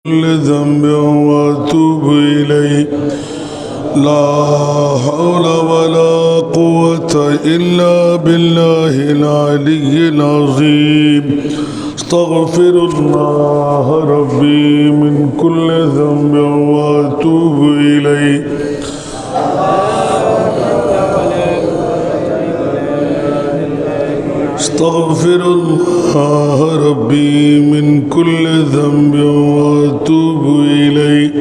كل ذنب وأتوب إليه لا حول ولا قوة إلا بالله العلي العظيم استغفر الله ربي من كل ذنب وأتوب إليه استغفر الله ربي من كل ذنب واتوب إليه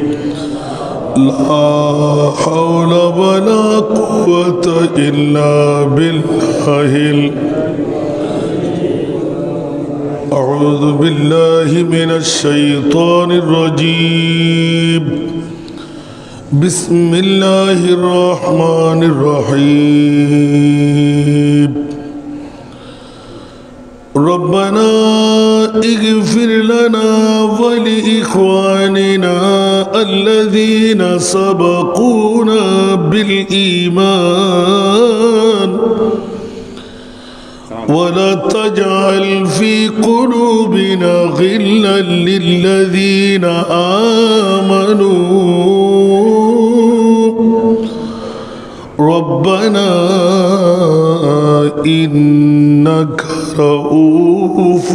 لا حول ولا قوة إلا بالله أعوذ بالله من الشيطان الرجيم بسم الله الرحمن الرحيم ربنا اغفر لنا ولإخواننا الذين سبقونا بالإيمان ولا تجعل في قلوبنا غلا للذين آمنوا ربنا إنك رؤوف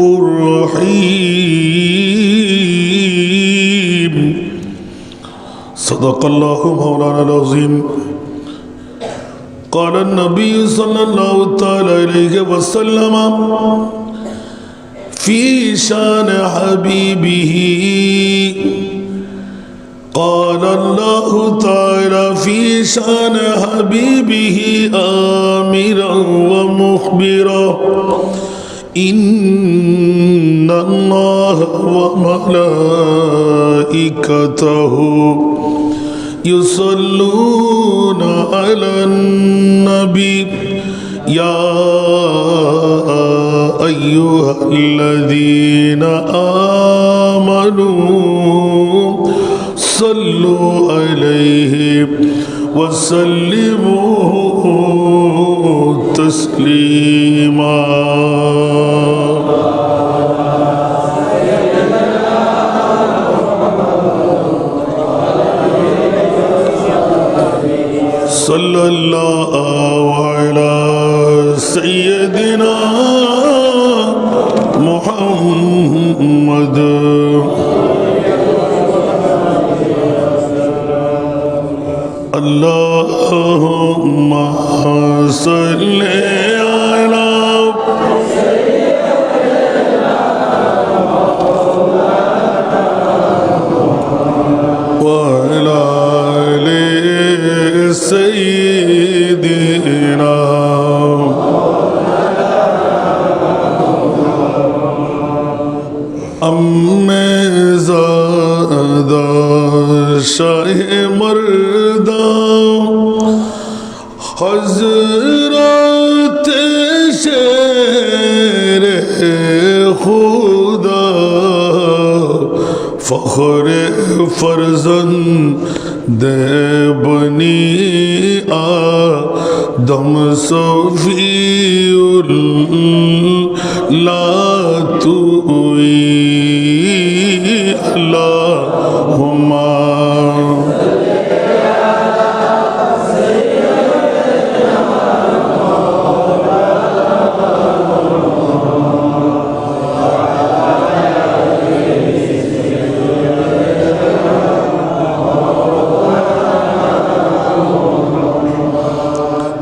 رحيم صدق الله مولانا العظيم قال النبي صلى الله تعالى عليه وسلم في شان حبيبه قال الله تعالى في شان حبيبه آمرا ومخبرا إن الله وملائكته يصلون على النبي يا أيها الذين آمنوا صلوا عليه وسلموا تسليما صلى الله على سيدنا محمد اللهم صل على وعلى آل سيدنا زاد شاہ مردہ حضرت شیر خدا فخر فرزند بنی آدم صفی اللہ توئی اللہم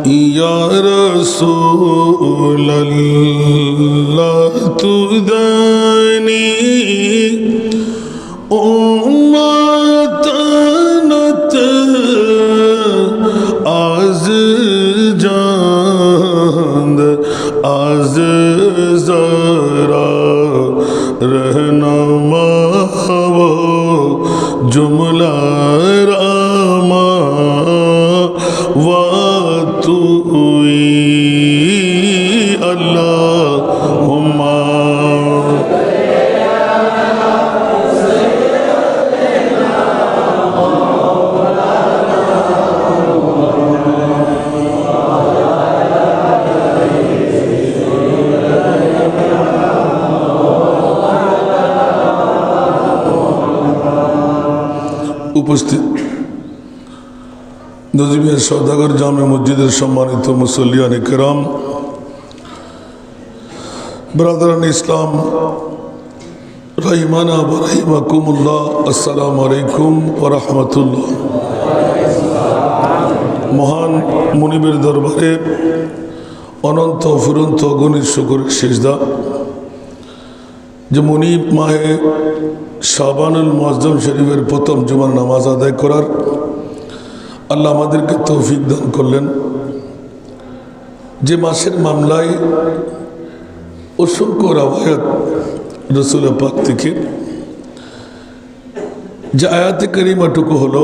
یا رسول اللہ تدانی امتنت آز جاند آز زرا رہنما و جملہ راما و توئی اللہم উপস্থিত নজিমিয়া সওদাগর জামে মসজিদের সম্মানিত মুসল্লিয়ান কেরাম, ব্রাদারান ইসলাম রহিমানা ওয়া রাহিমাকুমুল্লাহ, আসসালামু আলাইকুম ওয়া রাহমাতুল্লাহ। মহান মুনিবের দরবারে অনন্ত ফুরন্ত অগণিত শুকরের সিজদা যে মুনিব মাহে শাবানুল মুআজ্জম শরীফের প্রথম জুমার নামাজ আদায় করার আল্লাহ আমাদেরকে তৌফিক দান করলেন। যে মাসের মামলায় অসংখ্য রাওয়ায়াত রসুল পাক থেকে যে আয়াতে কারিমাটুকু হলো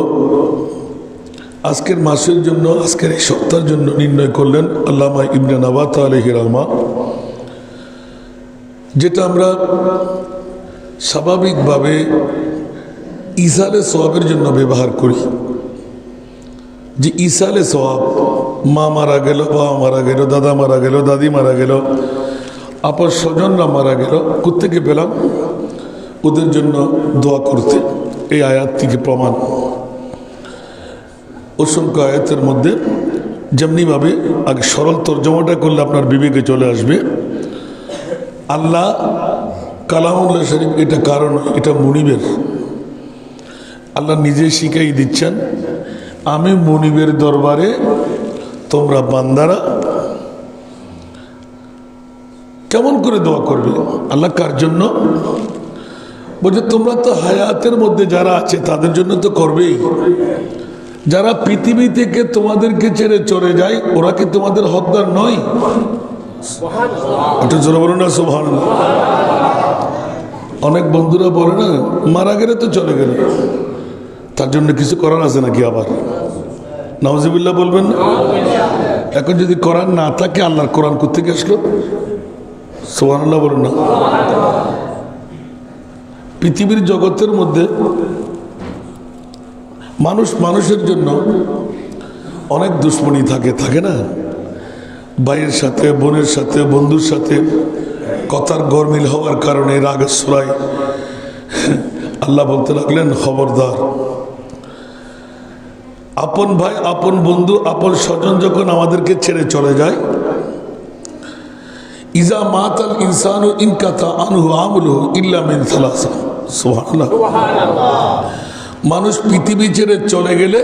আজকের মাসের জন্য, আজকের এই সপ্তাহের জন্য নির্ণয় করলেন আল্লামা ইবনে নাবাত আলাইহির রহমা, যেটা আমরা স্বাভাবিকভাবে ইসালে সওয়াবের জন্য ব্যবহার করি। যে ইসালে সওয়াব, মা মারা গেল, বাবা মারা গেল, দাদা মারা গেল, দাদি মারা গেল, আপন স্বজনরা মারা গেল, কোত্থেকে পেলাম? ওদের জন্য দোয়া করতে। এই আয়াত থেকে প্রমাণ। অসংখ্য আয়াতের মধ্যে যেমনিভাবে আগে সরল তর্জমাটা করলে আপনার বিবেকে চলে আসবে, আল্লাহ কালামুল্লাহ শরীফ এটা কারণ, এটা মুনিবের। আল্লাহ নিজেই শিখাই দিচ্ছেন, আমি মুনিবের দরবারে তোমরা বান্দারা কেমন করে দোয়া করবে। আল্লাহ কার জন্য বলছে? তোমরা তো হায়াতের মধ্যে যারা আছে তাদের জন্য তো করবেই। যারা পৃথিবী থেকে তোমাদেরকে ছেড়ে চলে যায়, ওরা কি তোমাদের হকদার নয়? একটু জোরে বলো না সুবহানাল্লাহ। অনেক বন্ধুরা বলে না, মারা গেলে তো চলে গেলে, তার জন্য কিছু করার আছে নাকি? আবার নাউজুবিল্লাহ বলবেন না? এখন যদি কোরআন না থাকে, আল্লাহর কোরআন কোত্থেকে আসলো? সুবহানাল্লাহ বলুন না। পৃথিবীর জগতের মধ্যে মানুষের জন্য অনেক দুশ্মনী থাকে না? ভাইয়ের সাথে, বোনের সাথে, বন্ধুর সাথে কথার গরমিল হওয়ার কারণে রাগের সুরায় আল্লাহ বলতে লাগলেন, খবরদার, আপন ভাই, আপন বন্ধু, আপন স্বজন যখন আমাদেরকে ছেড়ে চলে যায়, ইজা মাতাল ইনসানু ইনকাতা আনহু আমলুহু ইল্লা মিন সালাসা। সুবহানাল্লাহ। মানুষ পৃথিবী ছেড়ে চলে গেলে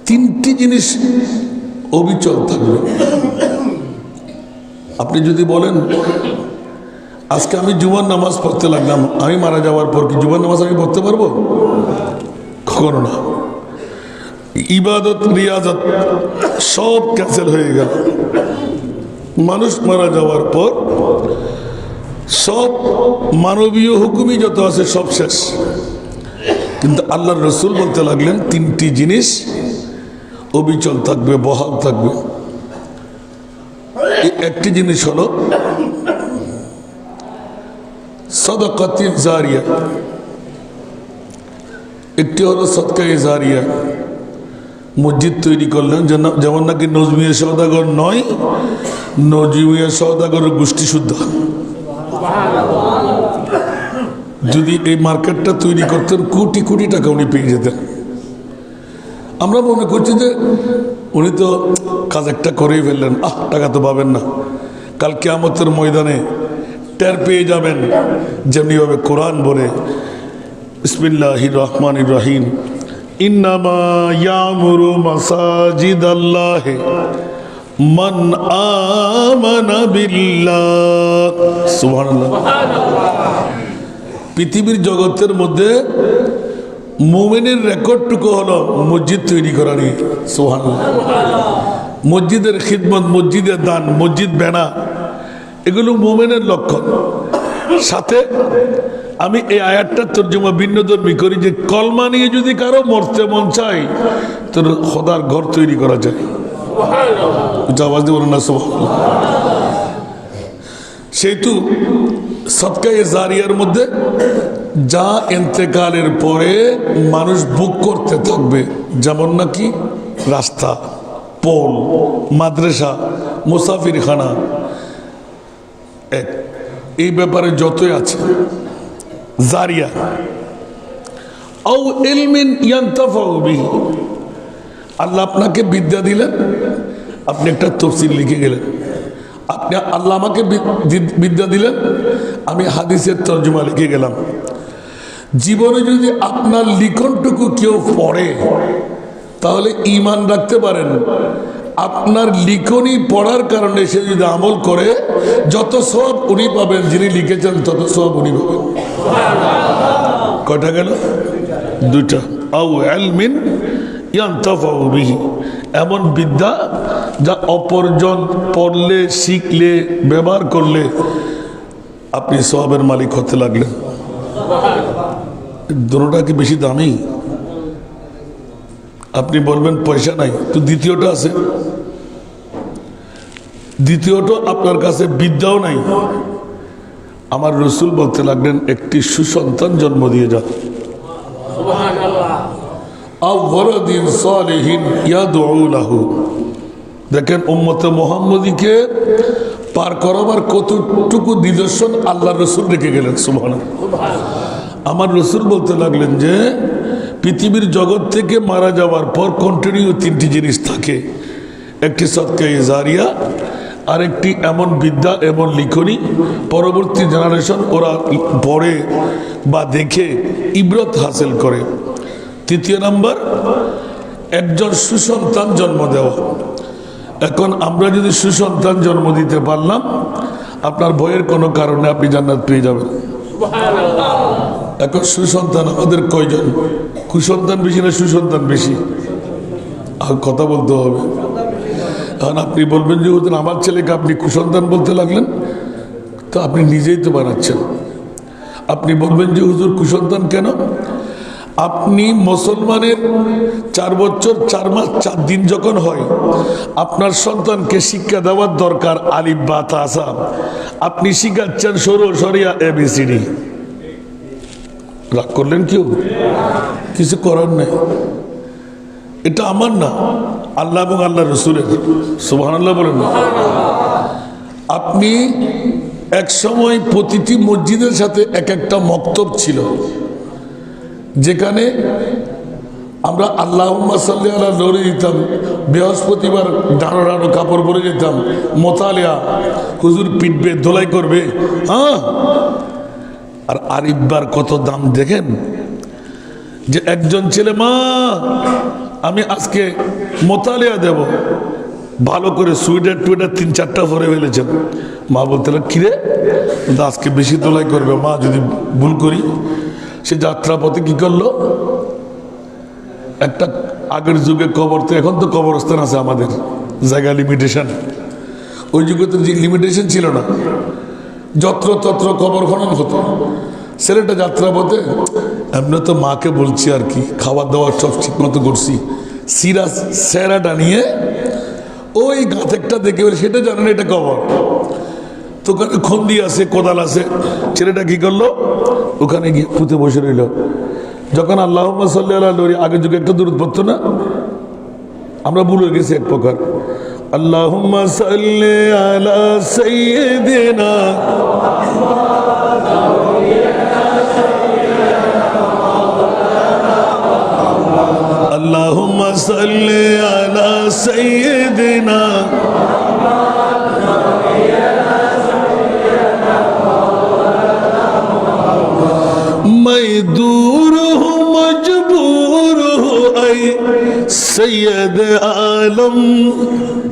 তিনটি জিনিস অবিচল থাকবে। আপনি যদি বলেন আজকে আমি জুমার নামাজ পড়তে লাগলাম, আমি মারা যাওয়ার পর কি জুমার নামাজ আমি পড়তে পারবো? কখনো না। ইবাদত, রিয়াজত সব ক্যান্সেল হয়ে গেল। মানুষ মারা যাওয়ার পর সব মানবীয় হুকুমই যত আছে সব শেষ। কিন্তু আল্লাহর রসুল বলতে লাগলেন তিনটি জিনিস অবিচল থাকবে, বহাল থাকবে। একটি জিনিস হলো সাদাকাতি জারিয়া, একটি হলো সদকায়ে জারিয়া। মসজিদ তৈরি করলেন, যেমন নাকি নজমিয়া সওদাগর নয়, নজমিয়া সওদাগরের গোষ্ঠী শুদ্ধ। যদি এই মার্কেটটা তৈরি করতেন, কোটি কোটি টাকা উনি পেয়ে যেতেন। আমরা মনে করছি যে উনি তো কাজ একটা করেই ফেললেন, টাকা তো পাবেন না। কাল কিয়ামতের ময়দানে টের পেয়ে যাবেন, যেমনিভাবে কোরআন বলে বিসমিল্লাহির রহমানির রহিম, ইন্নামা ইয়ামুরু মাসাজিদাল্লাহি মান আমানা বিল্লাহ। সুবহানাল্লাহ। পৃথিবীর জগতের মধ্যে মুমিনের রেকর্ডটুকু হলো মসজিদ তৈরি করারই। সুবহানাল্লাহ। মসজিদের খিদমত, মসজিদের দান, মসজিদ বেনা, এগুলো মুমিনের লক্ষণ। সাথে আমি এই আয়াতটার তর্জমা ভিন্নধর্মী করি যে কলমা নিয়ে যদি কারো মরতে মন চাই, তো খোদার ঘর তৈরি করা যায়। আওয়াজ দিয়ে বলুন না সুবহানাল্লাহ। সেহেতু সদকায়ে জারিয়ার মধ্যে যা ইন্তেকালের পরে মানুষ বুক করতে থাকবে, যেমন নাকি রাস্তা, পোল, মাদ্রাসা, মুসাফিরখানা, এই ব্যাপারে যতই আছে জারিয়া, আও ইলমিন ইয়ানতাফাউ বিহি, আল্লাহ আপনাকে বিদ্যা দিলেন, আপনি একটা তফসির লিখে গেলেন। আপনি আল্লাহ আমাকে বিদ্যা দিলেন, আমি হাদিসের তর্জমা লিখে গেলাম। জীবনে যদি আপনার লিখনটুকু কেউ পড়ে তাহলে ঈমান রাখতে পারেন, আপনার লিখনই পড়ার কারণে সে যদি আমল করে যত সওয়াব উনি পাবেন, যিনি লিখেছেন তত সওয়াব উনি পাবেন। কয়টা গেল? দুইটা। আও ইলমিন ইয়ানতাফাউ বিহি, এমন বিদ্যা যা অপরজন পড়লে, শিখলে, ব্যবহার করলে আপনি সওয়াবের মালিক হতে লাগলেন। দুটোটা কি বেশি দামি? আপনি বলবেন পয়সা নাই, তো দ্বিতীয়টা আছে। দ্বিতীয়টা আপনার কাছে বিদ্যাও নাই। আমার রসুল বলতে লাগলেন একটি সুসন্তান জন্ম দিয়ে যান। দেখেন উম্মতে মুহাম্মদীকে পার করাবার কতটুকু নিদর্শন আল্লাহ রসুল রেখে গেলেন। সুবহানাল্লাহ। আমার রসুল বলতে লাগলেন যে পৃথিবীর জগৎ থেকে মারা যাওয়ার পর কন্টিনিউ তিনটি জিনিস থাকে, একটি সদকায়ে জারিয়া, আরেকটি এমন বিদ্যা, এমন লিখনি পরবর্তী জেনারেশন ওরা পড়ে বা দেখে ইবরত হাসিল করে। তৃতীয় নাম্বার একজন সুসন্তান জন্ম দেওয়া। এখন আমরা যদি সুসন্তান জন্ম দিতে পারলাম, আপনার ভয়ের কোনো কারণে আপনি জান্নাত পেয়ে যাবেন। এখন সুসন্তান আমাদের কয়জন? কুসন্তান বেশি না সুসন্তান বেশি? আর কথা বলতে হবে। কারণ আপনি বলবেন যে ওদের আমার ছেলেকে আপনি কুসন্তান বলতে লাগলেন, তো আপনি নিজেই তো বানাচ্ছেন। আপনি বলবেন যে হুজুর কুসন্তান কেন? আপনি মুসলমানের 4 বছর 4 মাস 4 দিন যখন হয়, আপনার সন্তানকে শিক্ষা দেওয়ার দরকার আলিফ বা তা সা, আপনি শিখাচ্ছেন সরু সরিয়া ABCD। রাগ করলেন কেউ? কিছু করার নেই, এটা আমার না, আল্লাহ এবং আল্লাহ রসুলের। সুবহানাল্লাহ বলেন না? আপনি এক সময় প্রতিটি মসজিদের সাথে এক একটা মক্তব ছিল, যেখানে আমরা আল্লাহুম্মা সাল্লি আলা নূরে দিতাম, বৃহস্পতিবার ডানো ডানো কাপড় পরে যেতাম, মোতালিয়া, হুজুর পিটবে, ধোলাই করবে। হ্যাঁ, আর আরিফবার কত দাম দেখেন, যে একজন ছেলে, মা আমি আজকে মোতালিয়া দেব, ভালো করে সুইটার টুইটার 3-4টা পরে ফেলেছেন। মা বলতে কিরে আজকে বেশি তোলাই করবে, মা যদি ভুল করি। সে যাত্রাপথে কি করলো, একটা আগের যুগে কবর, তো এখন তো কবরস্থান আছে আমাদের, জায়গা লিমিটেশন। ওই যুগে তো লিমিটেশন ছিল না, যত্র তত্র কবর খনন হতো। ছেলেটা যাত্রাপথে, এমনি তো মাকে বলছি আর কি, খাবার দাবার সব ঠিক মতো করছি, সেরাটা নিয়ে ওই গাঁথেকটা দেখে সেটা জানেন এটা কবর, তো ওখানে খন্দি আছে, কোদাল আছে। ছেলেটা কি করলো, ওখানে গিয়ে পুঁতে বসে রইল। যখন আল্লাহুম্মা সাল্লি আলা নূরে, আগের যুগে একটা দরুদ পড়তো না, আমরা ভুলে গেছি এক প্রকার। আল্লাহুম্মা সাল্লি আলা সাইয়্যিদিনা, আল্লাহুম্মা সাল্লি আলা সাইয়্যিদিনা, मैं दूर हूँ मजबूर हूँ ऐ सैयद आलम।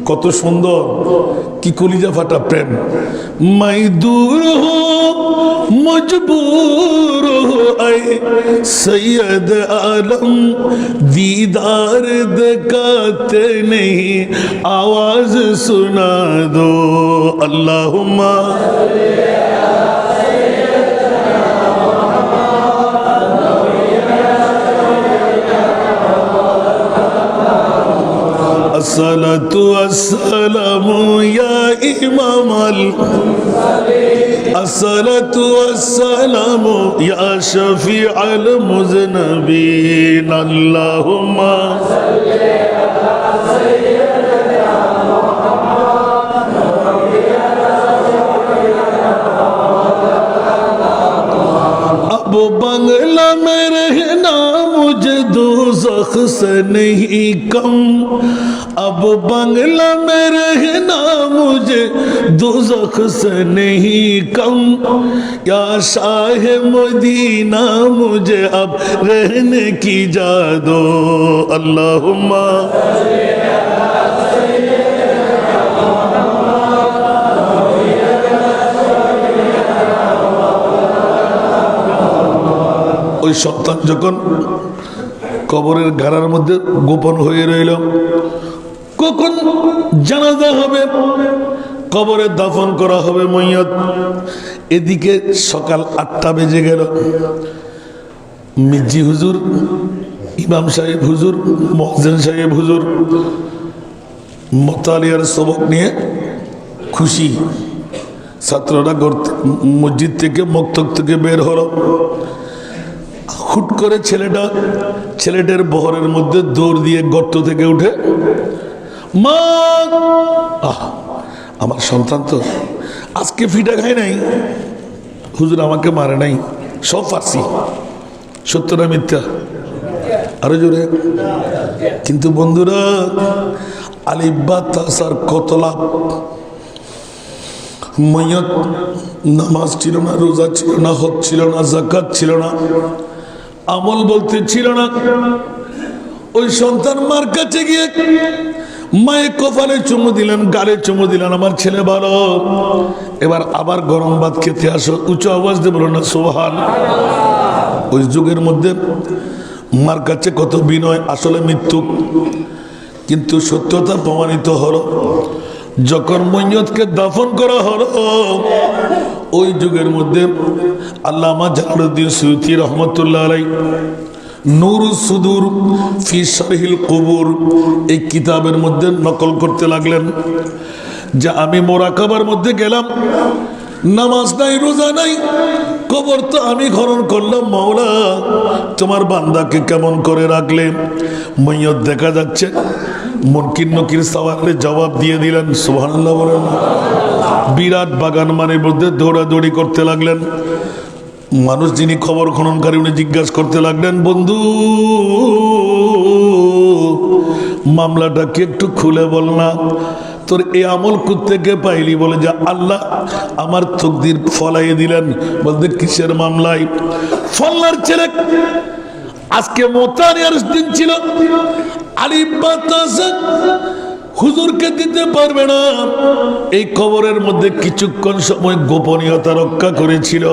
কত সুন্দর, কি কলিজা ফাটা প্রেম। मैं दूर हूँ मजबूर हूँ ऐ सैयद आलम, दीदार दिखाते नहीं आवाज सुना दो। अल्लाहुम्मा अस्सलातु वस्सलामु या इमामल, अस्सलातु वस्सलामु या शफीअल मुज़नबीन। अल्लाहुम्मा अब बंगला में रहना मुझे दोज़ख से नहीं कम, अब बंगला में रहना मुझे दोज़ख से नहीं कम, या शाह मदीना मुझे अब रहने की जा दो। अल्लाहुम्मा ওই সন্তান যখন কবরের গাড়ার মধ্যে গোপন হয়ে রইল, কখন জানাজা হবে, কবরে দাফন করা হবে মইয়ত, এদিকে সকাল 8টা বেজে গেল। মির্জি হুজুর, ইমাম সাহেব হুজুর, মুয়াজ্জিন সাহেব হুজুর মুতালিয়ার সবক নিয়ে খুশি। ছাত্ররা মসজিদ থেকে মক্তব থেকে বের হলো। হুট করে ছেলেটার বহরের মধ্যে দৌড় দিয়ে গর্ত থেকে উঠে, মা, আমার সন্তান তো আজকে ফিটা খায় নাই, হুজুর আমাকে মারে নাই, সব ফার্সি। সত্য না মিথ্যা? আরো জোরে। কিন্তু বন্ধুরা, আলিফ বা তাসার কত লাভ। মইয়ত নামাজ ছিল না, রোজা ছিল না, হজ ছিল না, যাকাত ছিল না, আমল বলতে ছিল না। ওই সন্তান মার কাছে গিয়ে মায়ের কপালে চুমু দিলেন, গালে চুমু দিলেন, আমার ছেলে ভালো, এবার আবার গরম ভাত খেতে আসো। উঁচু আওয়াজ দিয়ে বলো না সুবহান। ওই যুগের মধ্যে মার কাছে কত বিনয়, আসলে মৃত্যু। কিন্তু সত্যতা প্রমাণিত হলো যখন মইয়তকে দাফন করা হলো। ওই যুগের মধ্যে আল্লামা জালালউদ্দিন সুয়ুতী রহমতুল্লাহ আলাইহি নূরুস সুদূর ফি শারহিল কুবুর এই কিতাবের মধ্যে নকল করতে লাগলেন যে আমি মোরাকাবার মধ্যে গেলাম, নামাজ নাই, রোজা নাই, কবর তো আমি খনন করলাম, মাওলা তোমার বান্দাকে কেমন করে রাখলে। মইয়ত দেখা যাচ্ছে, মুনকির নকির সওয়ালে জবাব দিয়ে দিলেন। সুবহানাল্লাহ বলেন। বিরাট বাগান মানের মধ্যে দৌড়াদৌড়ি করতে লাগলেন। মানুষ যিনি খবর খননকারী উনি জিজ্ঞাসা করতে লাগলেন, বন্ধু মামলাটা কি একটু খুলে বল না, তোর এই আমল কোত্থেকে পাইলি? বলে যে আল্লাহ আমার তকদির ফলাইয়ে দিলেন। বলতে কিসের মামলায়? ফল্লার ছেলে আজকে মোতারিয়ার দিন ছিল, আলিফ বা তাসা হুজুরকে দিতে পারবে না। এই কবরের মধ্যে কিছুক্ষণ সময় গোপনীয়তা রক্ষা করেছিল।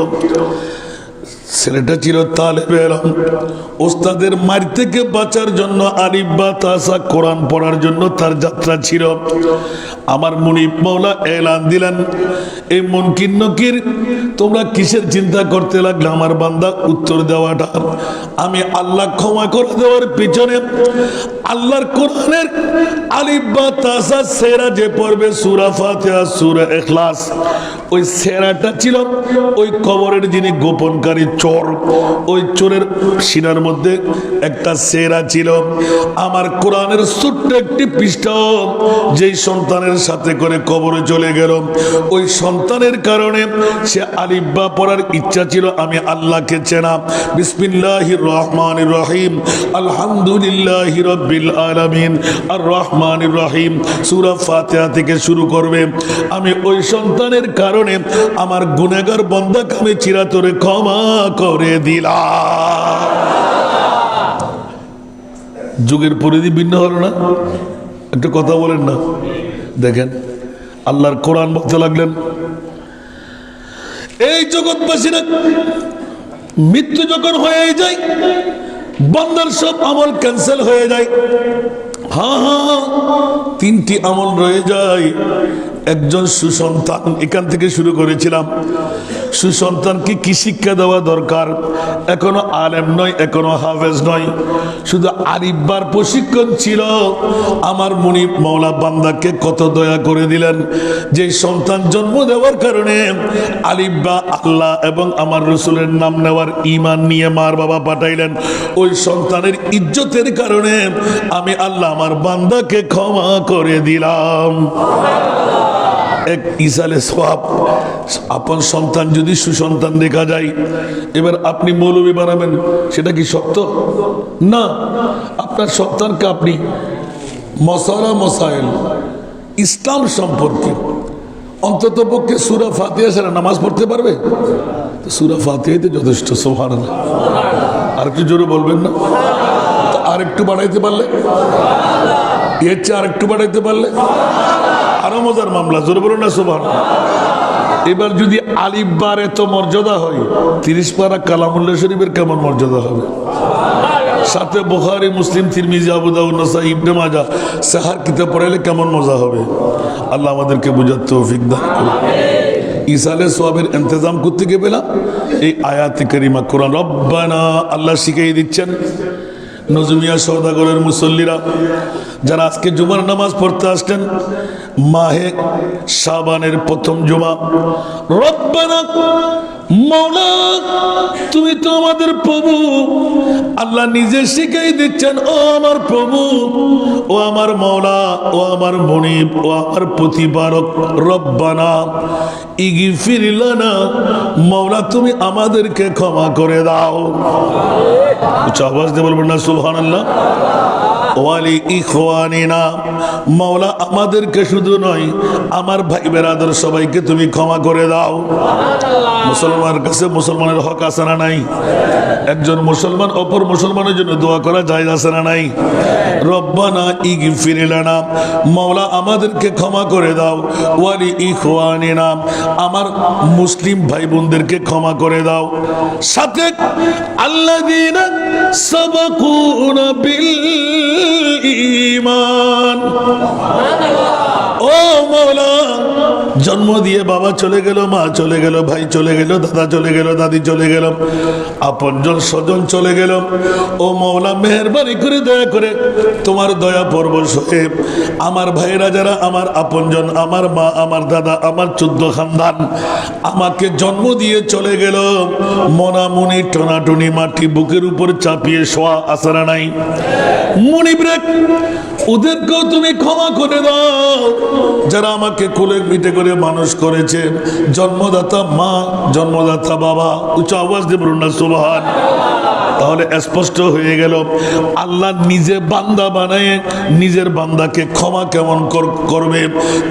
ছেলেটা ছিল তালেবে ইলম, ওস্তাদের মার থেকে বাঁচার জন্য আলিফ বা তাসা কোরআন পড়ার জন্য তার যাত্রা ছিল। আমার মুনিব মাওলা এলান দিলেন, এই মুনকির নকির তোমরা কিসের চিন্তা করতে লাগলে? আমার বান্দা উত্তর দেওয়াটা আমি আল্লাহ ক্ষমা করে দেওয়ার পিছনে আল্লাহর কোরআনের আলিফ বা তাসা সেরা যে পড়বে সূরা ফাতিহা, সূরা ইখলাস, ওই সেরাটা ছিল ওই কবরের যিনি গোপনকারী চোর, ওই চোরের সিনার মধ্যে একটা সেরা ছিল। আমার কোরআনের ছোট্ট একটি পৃষ্ঠা যেই সন্তানের সাথে করে কবরে চলে গেল, ওই সন্তানের কারণে সে আলিফ বা পড়ার ইচ্ছা ছিল। আমি আল্লাহকে চেনা, বিসমিল্লাহির রহমানির রহিম, আলহামদুলিল্লাহি রাব্বিল আলামিন, আর রহমানির রহিম, সূরা ফাতিহা থেকে শুরু করবে। আমি ওই সন্তানের কারণে আমার গুনাহগার বান্দাকে আমি চিরাতরে ক্ষমা করে দিলাম। যুগের পরিধি ভিন্ন হলো না? একটু কথা বলেন না। দেখেন আল্লাহর কোরআন বলতে লাগলেন, এই জগৎবাসীরা মৃত্যু যখন হয়ে যায় বান্দার সব আমল ক্যান্সেল হয়ে যায়। হ্যাঁ, 3টি আমল রয়ে যায়। একজন সুসন্তান, এখান থেকে শুরু করেছিলাম। সুসন্তানকে কি শিক্ষা দেওয়া দরকার? এখনো আলেম নয়, এখনো হাফেজ নয়, শুধু আলিফবার প্রশিক্ষণ ছিল। আমার মুনিব মাওলা বান্দাকে কত দয়া করে দিলেন, যে সন্তান জন্ম দেওয়ার কারণে আলিফবা আল্লাহ এবং আমার রসুলের নাম নেওয়ার ঈমান নিয়ে মার বাবা পাঠাইলেন। ওই সন্তানের ইজ্জতের কারণে আমি আল্লাহ আমার বান্দাকে ক্ষমা করে দিলাম। এক ইসালে সওয়াব। আপন সন্তান যদি সুসন্তান দেখা যায়, এবার আপনি মৌলবী বানাবেন, সেটা কি সত্য না? আপনার সন্তানকে আপনি মশালা মশাইল ইসলাম সম্পর্কে অন্তত পক্ষে সূরা ফাতিহা ছাড়া নামাজ পড়তে পারবে? তো সূরা ফাতিহাতে যথেষ্ট। সুবহানাল্লাহ। আর একটু জোরে বলবেন না? আর একটু বাড়াইতে পারলে, এর চেয়ে আর একটু বাড়াইতে পারলে আরো মজার মামলা। জোরে বলুন না সুবহানাল্লাহ। এবার যদি আলিফ বার এত মর্যাদা হয়, 30 পারা কালামুল্লাহ শরীফের কেমন মর্যাদা হবে? সাথে বুখারী, মুসলিম, তিরমিজি, আবু দাউদ, নাসাই, ইবনে মাজাহ সাহার কিতাব পড়াইলে কেমন মজা হবে? আল্লাহ আমাদেরকে বুঝার তৌফিক দান করুন। ইসালে সওয়াবের ইন্তজাম করতে গিয়ে পেলাম এই আয়াতে কারিমা কোরআন রব্বানা আল্লাহ শিখিয়ে দিচ্ছেন। নজমিয়া সওদাগরের মুসল্লিরা যারা আজকে জুমার নামাজ পড়তে আসলেন, মাহে শাবানের প্রথম জুমা, রব্বানা মওলা তুমি তো আমাদের প্রভু। আল্লাহ নিজে শিখাই দিচ্ছেন, ও আমার প্রভু, ও আমার মওলা, ও আমার মুনিব, ও আমার প্রতিপালক, রব্বানা ইগফির লানা, মওলা তুমি আমাদেরকে ক্ষমা করে দাও। উচ্চ আওয়াজ দিয়ে বলবেন না সুবহানাল্লাহ। ওয়ালি ইখওয়ানিনা, মওলা আমাদেরকে শুধু নয় আমার ভাই বেরাদর সবাইকে তুমি ক্ষমা করে দাও। মুসলমানের কাছে মুসলমানের হক আছে না নাই? একজন মুসলমান অপর মুসলমানের জন্য দোয়া করা যায় আছে না নাই? রব্বানা ইগফির লানা, মওলা আমাদেরকে ক্ষমা করে দাও। ওয়ালি ইখওয়ানিনা, আমার মুসলিম ভাই বোনদেরকে ক্ষমা করে দাও। সাথে আল্লাযীনা সাবাকুনা বিল ঈমান, ও মওলা জন্ম দিয়ে বাবা চলে গেল, মা চলে গেল, ভাই চলে গেল, দাদা চলে গেল, দাদি চলে গেল, আপনজন স্বজন চলে গেল, ও মওলা মেহেরবানি করে দয়া করে তোমার দয়া পরবশ হয়ে আমার ভাইরা যারা আমার আপনজন, আমার মা, আমার দাদা, আমার 14 খানদান আমাকে জন্ম দিয়ে চলে গেল, মনামুনি টনাটনি মাটি বুকের উপর চাপিয়ে শোয়া আসারা নাই, মুনিবরে ওদেরকেও তুমি ক্ষমা করে দাও। যারা আমাকে কোলে পিঠে করে মানুষ করেছে, জন্মদাতা মা, জন্মদাতা বাবা, উচ্চ আওয়াজ দিয়ে বলুন না সুবহান। তাহলে স্পষ্ট হয়ে গেল আল্লাহ নিজে বান্দা বানায় নিজের বান্দাকে ক্ষমা কেমন করবে।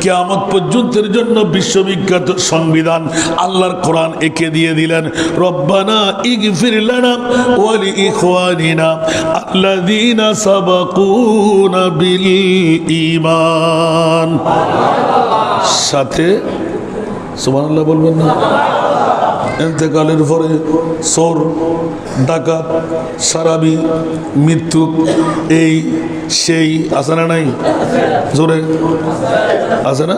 কিয়ামত পর্যন্তের জন্য বিশ্ববিখ্যাত সংবিধান আল্লাহর কোরআন এঁকে দিয়ে দিলেন, রব্বানা ইগফির লানা ওয়া লিইখওয়ানিনা আল্লাযীনা সাবাকুনা বিল ঈমান। সাথে সুবহানাল্লাহ বলবেন না? ইন্তেকালের পরে চোর, ডাকাত, সারাবি, মৃত্যু, এই সেই আছে না নাই? জোরে আছে না?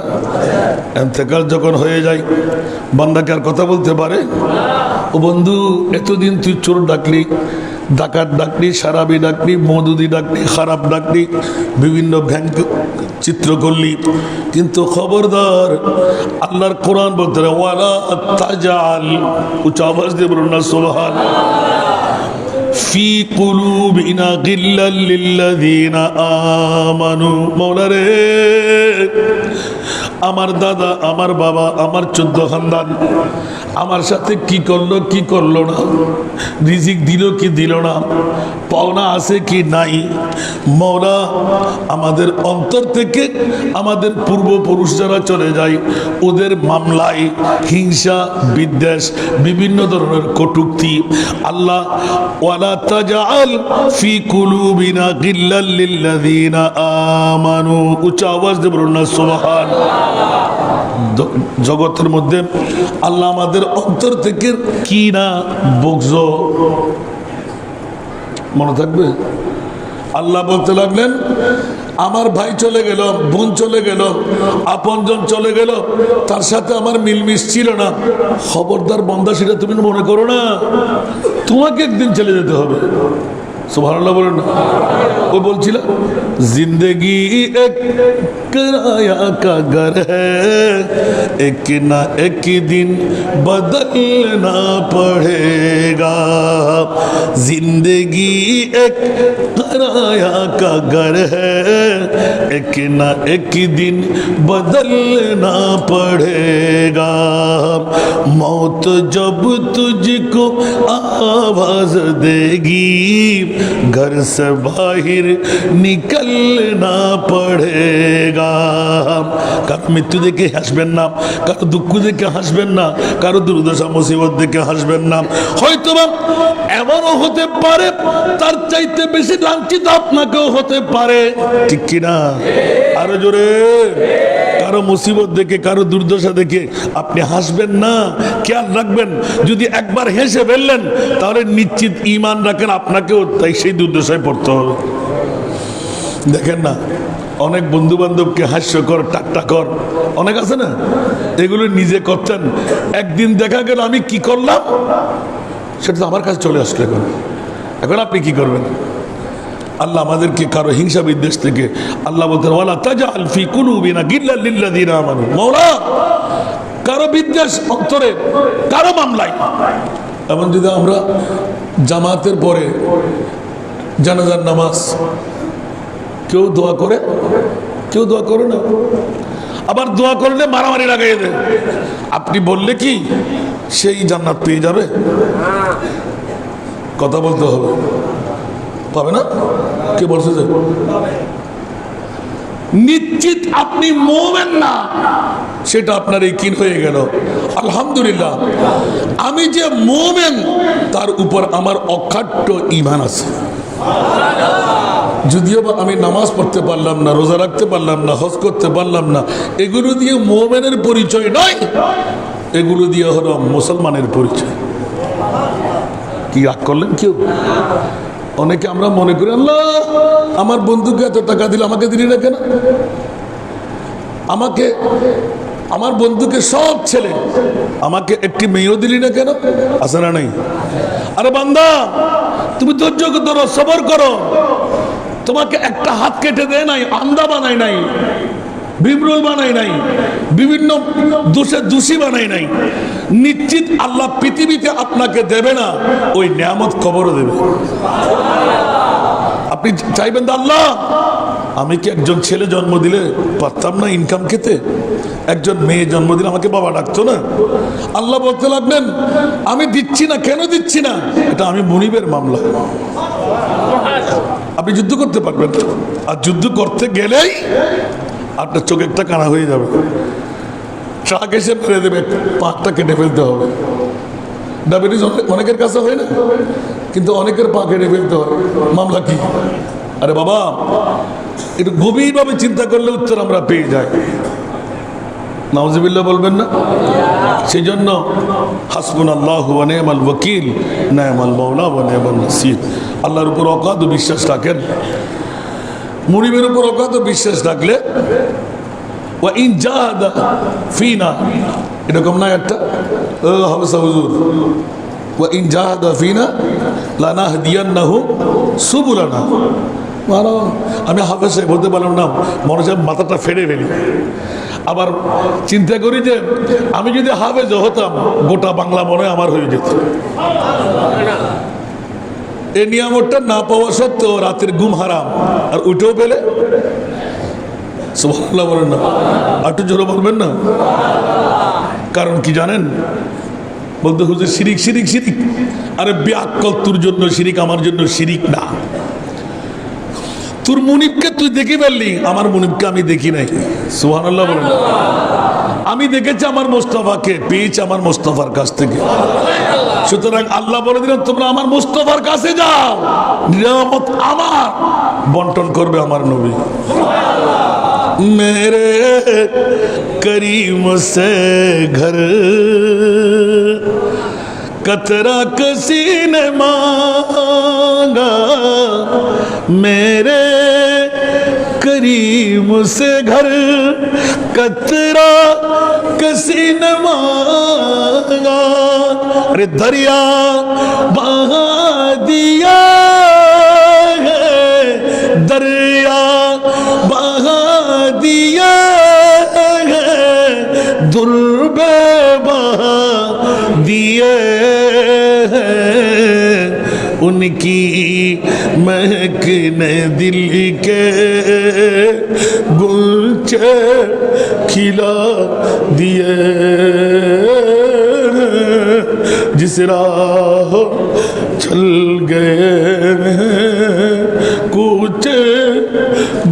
ইন্তেকাল যখন হয়ে যায় বান্দাকে আর কথা বলতে পারে? ও বন্ধু এতদিন তুই চোর ডাকলি, ডাকাত ডাকলি, সারাবি ডাকলি, মদুদি ডাকলি, খারাপ ডাকলি, বিভিন্ন ভ্যাঙ্ক চিত্র করলি, কিন্তু খবরদার আল্লাহর কোরআন বলতে ওয়ালা তাজাল, উচ্চ আওয়াজ দিয়ে বলুন না সুবহান, ফি কুলুবিনা গিল্লাল লিল্লাযীনা আমানু। মওলা রে আমার দাদা, আমার বাবা, আমার 14 খানদান আমার সাথে কি করলো কি করলো না, রিজিক দিল কি দিল না, পাওনা আছে কি নাই, মওলা আমাদের অন্তর থেকে আমাদের পূর্বপুরুষ যারা চলে যায় ওদের মামলায় হিংসা, বিদ্বেষ, বিভিন্ন ধরনের কটূক্তি, আল্লাহ ওয়ালা তাজাল ফি কুলুবিনা গিল্লাল লিল্লাযীনা আমানু, উচ্চ আওয়াজ দিয়ে বলুন না সুবহান। জগতের মধ্যে আল্লাহ আমাদের অন্তর থেকে কি না বকজ মনে থাকবে? আল্লাহ বলতে লাগলেন আমার ভাই চলে গেল, বোন চলে গেল, আপনজন চলে গেল, তার সাথে আমার মিলমিশ ছিল না, খবরদার বান্দা সেটা তুমি মনে করো না, তোমাকে একদিন চলে যেতে হবে। সুবহানাল্লাহ বলেন না। ও বলছিল জিন্দগি এক কিরায়া কা ঘর হ্যায় এক না এক দিন বদলনা পড়েগা জিন্দগি এক किराया का घर है एक ना एक दिन बदलना पड़ेगा मौत जब तुझको आवाज देगी घर से बाहर निकलना पड़ेगा কারো মৃত্যু দেখে হাসবেন না, কারো দুঃখ দেখে হাসবেন না, কারো দুর্দশা মুসিবত দেখে হাসবেন না। হয়তোবা এমনও হতে পারে তার চাইতে বেশি লাঞ্ছিত আপনাকেও হতে পারে, ঠিক কিনা? আরো জোরে। কারো মুসিবত দেখে কারো দুর্দশা দেখে আপনি হাসবেন না, খেয়াল রাখবেন যদি একবার হেসে ফেললেন তাহলে নিশ্চিত ঈমান রাখেন আপনাকেও তাই সেই দুর্দশায় পড়তে হবে। দেখেন না অনেক বন্ধু বান্ধবকে হাস্যকর টাট্টাকর অনেক আছে না, এগুলো নিজে করতেন, একদিন দেখা গেল আমি কি করলাম সেটা তো আমার কাছে চলে আসলো। এখন আপনি কি করবেন? আল্লাহ আমাদেরকে কারো হিংসা বিদ্বেষ থেকে আল্লাহ বলতেন ওয়ালা তাজআল ফি কুলুবিনা গিল্লাল লিল্লাযিনা আমানু, মওলা কারো বিদ্বেষ অন্তরে কারো মামলায়। এমন যদি আমরা জামাতের পরে জানাজার নামাজ কেউ দোয়া করে, কেউ দোয়া করে না, আবার দোয়া করলে মারামারি লাগাই দেয়। আপনি বললে কি সেই জান্নাত পেয়ে যাবে? কথা বলতে হবে, পাবে না? কে বলছে যে নিশ্চিত আপনি মুমিন না সেটা আপনার ইকিন হয়ে গেল। আলহামদুলিল্লাহ আমি যে মুমিন তার উপর আমার অখাট্য ঈমান আছে। যদিও বা আমি নামাজ পড়তে পারলাম না, রোজা রাখতে পারলাম না, হজ করতে পারলাম না, এগুলো দিয়ে মুমিনের পরিচয় নয়, এগুলো দিয়ে হলো মুসলমানের পরিচয়। কি রাগ করলেন কেউ? অনেকে আমরা মনে করি আল্লাহ আমার বন্ধুকে এত টাকা দিল আমাকে দিলি না কেন? আমাকে আমার বন্ধুকে সব ছেলে আমাকে একটি মেয়েও দিলি না কেন? আছে না নাই? আরে বান্দা তুমি ধৈর্য ধরো, সবর করো, তোমাকে একটা হাত কেটে দেয় নাই, আন্দা বানাই নাই, বিমরুল বানাই নাই, বিভিন্ন দোষে দোষী বানাই নাই। নিশ্চিত আল্লাহ পৃথিবীতে আপনাকে দেবে না, ওই নিয়ামত কবরও দেবে। আপনি চাইবেন আল্লাহ আমি কি একজন ছেলে জন্ম দিলে পারতাম না ইনকাম খেতে, একজন মেয়ে জন্ম দিলে আমাকে বাবা ডাকতো না? আল্লাহ বলতে লাগলেন আমি দিচ্ছি না। কেন দিচ্ছি না? এটা আমি মুনিবের মামলা। আপনি যুদ্ধ করতে পারবেন, আর যুদ্ধ করতে গেলেই আপনার চোখ একটা কানা হয়ে যাবে, ট্রাক এসে ফেলে দেবে, পাকটা কেটে ফেলতে হবে। ডায়াবেটিস অনেকের কাছে হয় না, কিন্তু অনেকের পা কেটে ফেলতে হয়। মামলা কি? আরে বাবা একটু গভীরভাবে চিন্তা করলে উত্তর আমরা পেয়ে যাই। নাউজুবিল্লাহ বলবেন না? সেই জন্য হাসবুনাল্লাহু ওয়া নি'মাল ওয়াকিল নি'মাল মাওলা ওয়া নি'মান নাসির। আল্লাহর উপর অগাধ বিশ্বাস রাখেন, মুনিবের উপর অগাধ বিশ্বাস রাখলে ওয়া ইন জাহাদা ফিনা, এরকম না একটা হাফেজ হুজুর, ওয়া ইন জাহাদা ফিনা লানাহদিয়ান্নাহু সুবুলানা। আমি হাফেজ সাহেব বলতে পারলাম না, মনে হচ্ছে মাথাটা ফেড়ে ফেলি। আবার চিন্তা করি যে আমি যদি হাফেজ হতাম গোটা বাংলা মনে আমার হয়ে যেত। এই নিয়ামতটা না পাওয়া সত্ত্বেও রাতের ঘুম হারাম, আর উঠেও পেলে সুবহানাল্লাহ বলেন না? একটু জোরে বলবেন না? কারণ কি জানেন? বলতে হুজুর শিরিক শিরিক শিরিক। আরে বেআক্কেল, তোর জন্য শিরিক, আমার জন্য শিরিক না। তোর মুনিবকে তুই দেখে ফেললি, আমার মুনিবকে আমি দেখি নাই। সুবহানাল্লাহ বলেন। আমি দেখেছি আমার মুস্তাফাকে, পেয়েছি আমার মুস্তাফার কাছ থেকে। সুতরাং আল্লাহ বলে দিলেন তোমরা আমার মুস্তাফার কাছে যাও, নিয়ামত আমার বন্টন করবে আমার নবী। मेरे करीम से घर कतरा किसी ने मांगा, मेरे करीम से घर कतरा किसी ने मांगा। अरे दरिया बहा दिया उनकी महकने दिल के गुलचे खिला दिए जिस राह चल गए कुछ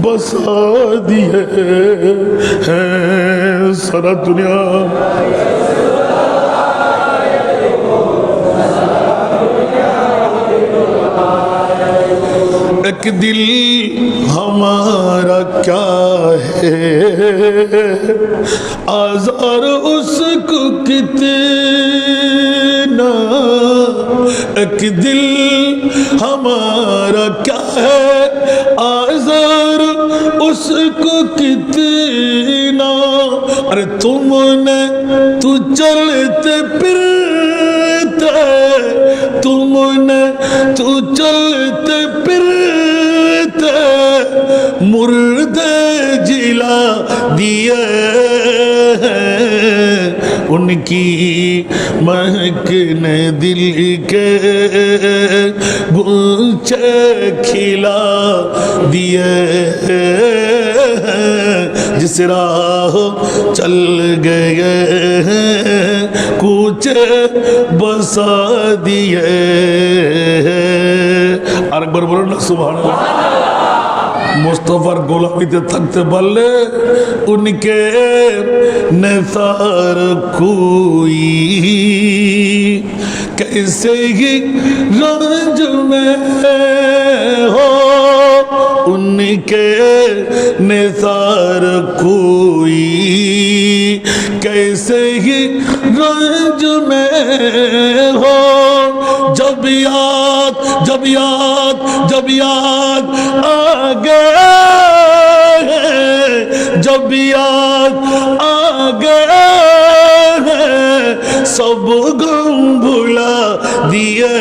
बसा दिए हैं सारा दुनिया एक दिल हमारा क्या है आज़ार उसको कितना एक दिल हमारा क्या है आज़ार उसको कितना अरे तुमने तू चलते फिरते तुमने तू चलते फिरते मुर्दे जिला दिए उनकी महकने दिल के गुलचे खिला दिए जिस राह चल गए कुछ बसा दिए আরেকবার বলুন না সুবহানাল্লাহ मुस्तफार गोलामीते थकते पारले उनके नेसार कोई कैसे ही रंज में हो उनके नेसार कोई कैसे ही रंज में हो जब याद आ गए जब याद आ गए सब गम भुला दिए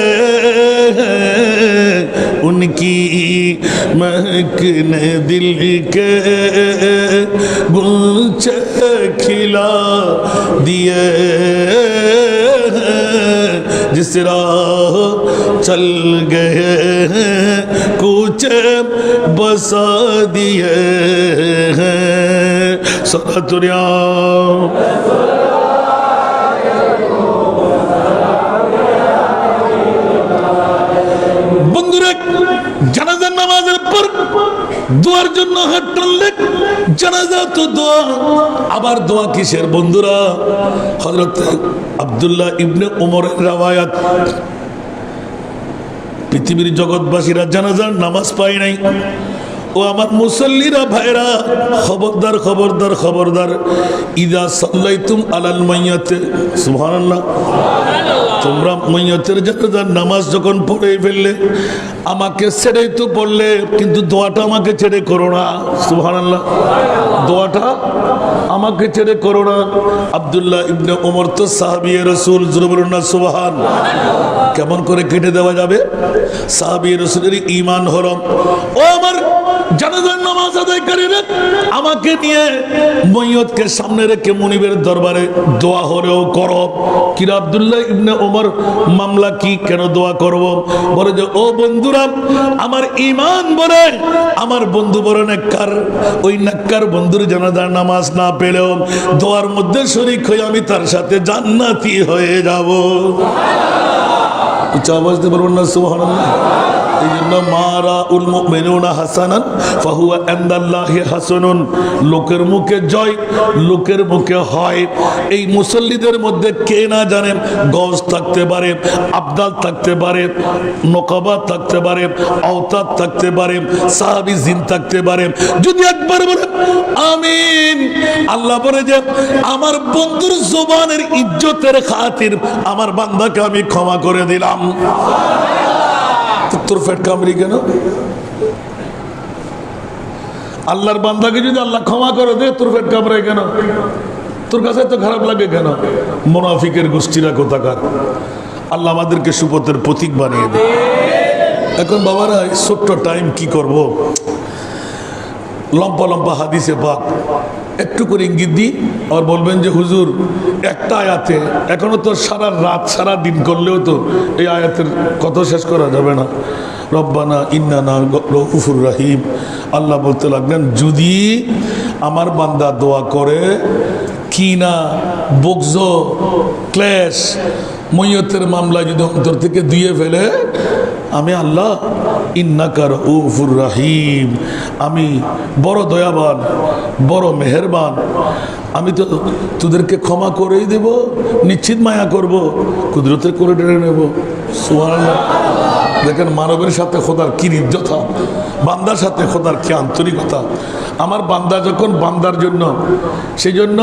उनकी महकने दिल के गुलचे खिला दिए जिस राह चल गए कुछ बसा दिए सतुरिया बंधुरे জানাজার নামাজের পর দোয়ার জন্য হাত টানলে জানাজা তো দোয়া আবার দোয়া কিসের বন্ধুরা হযরত আব্দুল্লাহ ইবনে ওমরের রওয়ায়াত পৃথিবীর জগৎবাসীরা জানাজার নামাজ পায় নাই ও আমার মুসল্লিরা ভাইরা খবরদার খবরদার খবরদার ইদা সাল্লাইতুম আলাল মাইয়াতে সুবহানাল্লাহ তোমরা মাইয়াতের জানাজার নামাজ যখন পড়ে ফেললে আমাকে ছেড়েই তো পড়লে কিন্তু দোয়াটা আমাকে ছেড়ে করো না সুবহানাল্লাহ দোয়াটা আমাকে ছেড়ে করো না আব্দুল্লাহ ইবনে ওমর তো সাহাবী রাসূল জোরে বলুন না সুবহান কেমন করে কেটে দেওয়া যাবে সাহাবী রাসূলের ঈমান হলো ও আমার জানাজার নামাজ আদায়কারীরা আমাকে নিয়ে মইয়তকে সামনে রেখে মুনিবের দরবারে দোয়া হলেও করো কি আব্দুল্লাহ ইবনে ওমর মামলা কি কেন দোয়া করব বলে যে ও বন্ধুরা আমার ঈমান বলে আমার বন্ধু বড় নেককার ওই নেককার বন্ধুর জানাজার নামাজ না পেলেও দোয়ার মধ্যে শরীক হয়ে আমি তার সাথে জান্নাতি হয়ে যাব সুবহানাল্লাহ উচ্চ আওয়াজ দিয়ে বলুন না সুবহানাল্লাহ এই জন্য মারা উল মুমিনুনা হাসানান ফাহুয়া ইনদাল্লাহি হাসানুন লোকের মুখে জয় লোকের মুখে হয় এই মুসল্লিদের মধ্যে কে না জানে গজ থাকতে পারে আবদাল থাকতে পারে নকাবা থাকতে পারে আওতাদ থাকতে পারে সাহাবী জিন থাকতে পারে যদি একবার বলে আমিন আল্লাহ বলে যে আমার বন্ধুর জবানের ইজ্জতের খাতির আমার বান্দাকে আমি ক্ষমা করে দিলাম তোর পেট কামড়ি কেন আল্লাহর বান্দাকে যদি আল্লাহ ক্ষমা করে দে তোর পেট কামড়ায় কেন তোর কাছে তো খারাপ লাগে কেন মুনাফিকের গোষ্ঠীরা কোথাকার আল্লাহ আমাদেরকে সুপথের প্রতীক বানিয়ে দেয় এখন বাবারা এই ছোট্ট টাইম কি করব লম্বা লম্বা হাদিসে পাক একটু করে ইঙ্গিত দিই, আর বলবেন যে হুজুর একটা আয়াতে এখনো তো সারা রাত সারা দিন করলেও তো এই আয়াতের কত শেষ করা যাবে না। রব্বানা ইন্নানা রউফুর রহিম। আল্লাহ বলতে লাগলেন, যদি আমার বান্দা দোয়া করে কিনা বকজ ক্লেশ মৈয়তের মামলা যদি অন্তর থেকে দিয়ে ফেলে, আমি আল্লাহ ইন্নাকা রউফুর রহিম, আমি বড় দয়াবান বড় মেহেরবান, আমি তো তোদেরকে ক্ষমা করেই দেব, নিশ্চিত মায়া করব, কুদরতের করে টেনে নেব। সুবহানাল্লাহ। দেখেন মানবের সাথে খোদার কি নির্যতা, বান্দার সাথে খোদার কি আন্তরিকতা। আমার বান্দা যখন বান্দার জন্য, সেই জন্য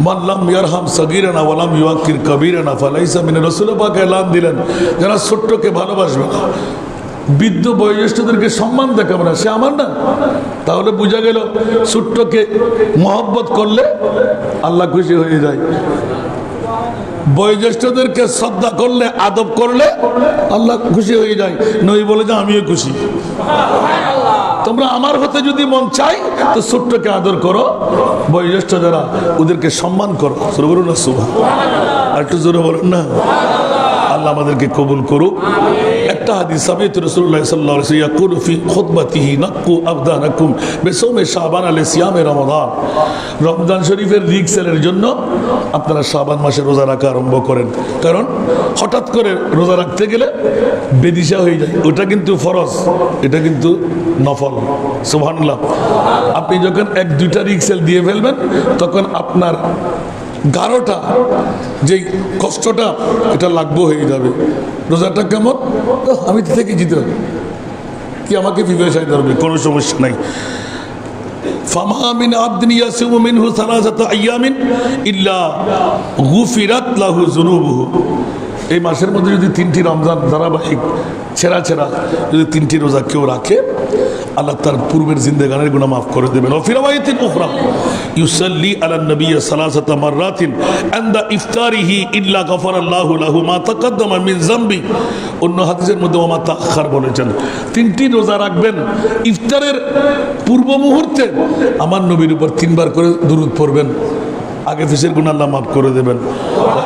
মাল্লাম ইয়ারহাম সগীরানা ওয়ালাম ইউআক্কির কবীরানা ফালাইসা মিনার রাসূল পাক এলান দিলেন, যারা ছোট্টকে ভালোবাসবে না, বৃদ্ধ বয়োজ্যেষ্ঠদেরকে সম্মান দেখাবে না, সে আমার না। তাহলে বোঝা গেল ছোট্টকে মহব্বত করলে আল্লাহ খুশি হয়ে যায়, বয়োজ্যেষ্ঠদেরকে শ্রদ্ধা করলে আদব করলে আল্লাহ খুশি হয়ে যায়। নবী বলে যে আমিও খুশি। তোমরা আমার হতে যদি মন চাই তো ছোট্টকে আদর করো, বয়োজ্যেষ্ঠ যারা ওদেরকে সম্মান করো। শুরু করুন না সুবহানাল্লাহ, আর একটু জোরে বলেন না। আল্লাহ আমাদেরকে কবুল করুক। একটা হাদিস সামিত রাসূলুল্লাহ সাল্লাল্লাহু আলাইহি ওয়াসাল্লাম ইয়াকুলু ফি খুতবাতিহি নাক্কু আবদানাকুম বিসাওমি শাবান আলি সিয়ামে রমাদান। রমজান শরীফের রিক্সেলের জন্য আপনারা শাবান মাসে রোজা রাখা আরম্ভ করেন, কারণ হঠাৎ করে রোজা রাখতে গেলে বেদিশা হয়ে যায়। ওটা কিন্তু ফরজ, এটা কিন্তু নফল। সুবহানাল্লাহ। আপনি যখন এক দুইটা রিক্সেল দিয়ে ফেলবেন তখন আপনার গাঢ়টা যেই কষ্টটা এটা লাগবো হয়ে যাবে। রোজাটা কেমন, আমি তো থেকে জিতে কি আমাকে পিপাসায় ধরবে, কোনো সমস্যা নাই। ফামা মিন আবদিন ইয়াসুমু মিনহু সালাসাতা আইয়ামিন ইল্লা গুফিরাত লাহু যুনুবুহু। এই মাসের মধ্যে যদি 3টি রমজান ধারাবাহিক ছেঁড়া ছেঁড়া যদি 3টি রোজা কেউ রাখে, আল্লাহ তার পূর্বের জিন্দেগানের গুনাহ মাফ করে দেবেন। ওয়া ফি রাওয়ায়াতিন উখরা ইউসাল্লি আলান নবী সালাসাতা মাররাতিন ইনদা ইফতারিহি ইল্লা গফারাল্লাহু লাহু মা তাকাদ্দামা মিন যামবি। অন্য হাদিসের মধ্যে ওয়া মা তাআখার বলেছেন, 3টি রোজা রাখবেন, ইফতারের পূর্ব মুহূর্তে আমার নবীর উপর 3 বার করে দুরূদ পড়বেন, আগে ফিসের গুনাহ আল্লাহ মাফ করে দেবেন।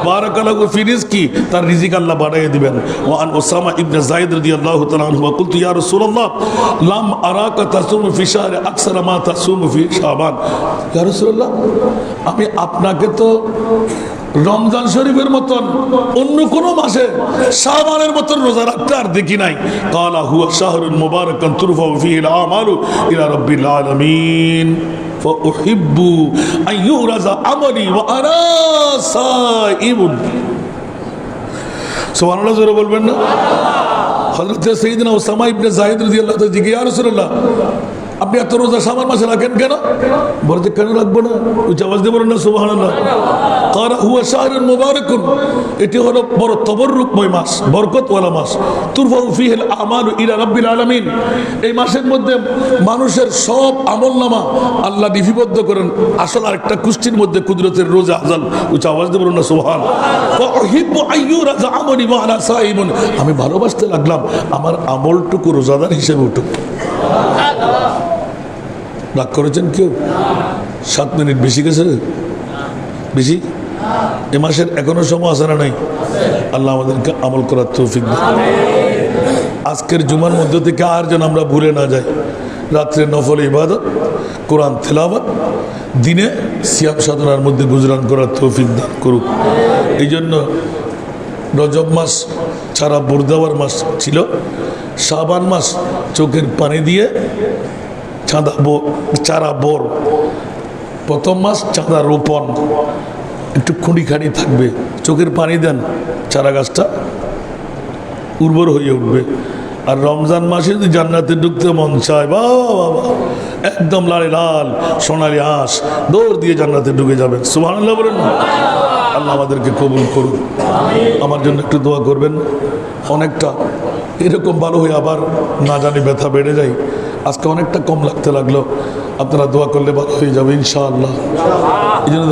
বারাকাল্লাহু ফি রিজকি, তার রিজিক আল্লাহ বাড়াইয়ে দিবেন। ওয়া আন উসামা ইবনে যায়েদ রাদিয়াল্লাহু তাআলা আনহু কুলতু ইয়া রাসূলুল্লাহ লাম আরাকা তাসুমু ফি শাহরি আকসারা মা তাসুমু ফি শাবান। ইয়া রাসূলুল্লাহ, আমি আপনাকে তো রমজান শরীফের মতন অন্য কোন মাসে শাবানের মতন রোজা রাখতে আর দেখি নাই। ক্বালা হুয়া শাহরুন মুবারাকান তুরফাউ ফীহি আল আমালু ইলা রাব্বিল আলামিন ফাউহিব্বু আন ইউরাজা আমালি ওয়া আনা সাইমুন। সুবহানাল্লাহ, জোরে বলবেন না। হযরত সাইয়েদনা উসামা ইবনে যায়েদ রাদিয়াল্লাহু তাআলা জিজ্ঞাসা, ইয়া রাসূলুল্লাহ, আপনি এত রোজা শাবান মাসে রাখেন কেন? বলতে কেন রাখবো না, উচ্চ আওয়াজ দিয়ে বলেন না সুবহানাল্লাহ। ক্বালা হুয়া শাহরুন মুবারাকুন, এটি হলো বড় তবররুকময় মাস, বরকতওয়ালা মাস। তুরফাউ ফীহি আল আমালু ইলা রাব্বিল আলামিন, এই মাসের মধ্যে মানুষের সব আমলনামা আল্লাহ লিপিবদ্ধ করেন। আসল আরেকটা কুষ্টির মধ্যে কুদরতের রোজা আজাল, উচ্চ আওয়াজ দিয়ে বলেন না সুবহানাল্লাহ। ফাউহিব্বু আন ইউরাজা আমালি ওয়া আনা সাইমুন, আমি ভালোবাসতে লাগলাম আমার আমলটুকু রোজাদার হিসেবে উঠুক। রাগ করেছেন কেউ? 7 মিনিট বেশি গেছে, বেশি। এ মাসের এখনো সময় আছে না নাই? আল্লাহ আমাদেরকে আমল করার তৌফিক দেন। আজকের জুমার মধ্য থেকে আর যেন আমরা ভুলে না যাই, রাত্রে নফল ইবাদত, কোরআন তেলাওয়াত, দিনে সিয়াম সাধনার মধ্যে গুজরান করার তৌফিক দান করুক। এই জন্য রজব মাস ছাড়া বোর দেওয়ার মাস ছিল, শাবান মাস চোখের পানি দিয়ে চারা বোর, প্রথম মাস চাঁদা রোপণ, একটু খুঁড়ি খাড়ি থাকবে, চোখের পানি দেন, চারা গাছটা উর্বর হয়ে উঠবে। আর রমজান মাসে যদি জান্নাতে ঢুকতে মন চায়, বাবা বাবা, একদম লাল লাল সোনালি হাঁস দৌড় দিয়ে জান্নাতে ঢুকে যাবেন। সুবহানাল্লাহ বলেন না। আল্লাহ আমাদেরকে কবুল করুন। আমার জন্য একটু দোয়া করবেন। অনেকটা এরকম ভালো হয়ে আবার না জানি ব্যথা বেড়ে যায়, আজকে অনেকটা কম লাগতে লাগলো, আপনারা দোয়া করলে ভালো হয়ে যাবে ইনশাআল্লাহ। এই জন্য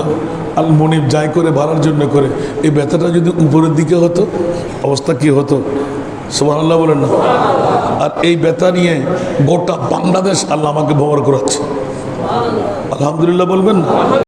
আল মনিব যাই করে ভাড়ার জন্য করে, এই ব্যথাটা যদি উপরের দিকে হতো অবস্থা কি হতো? সুবহানাল্লাহ বলেন না। আর এই ব্যথা নিয়ে গোটা বাংলাদেশ আল্লাহ আমাকে ব্যবহার করাচ্ছে। আলহামদুলিল্লাহ বলবেন না?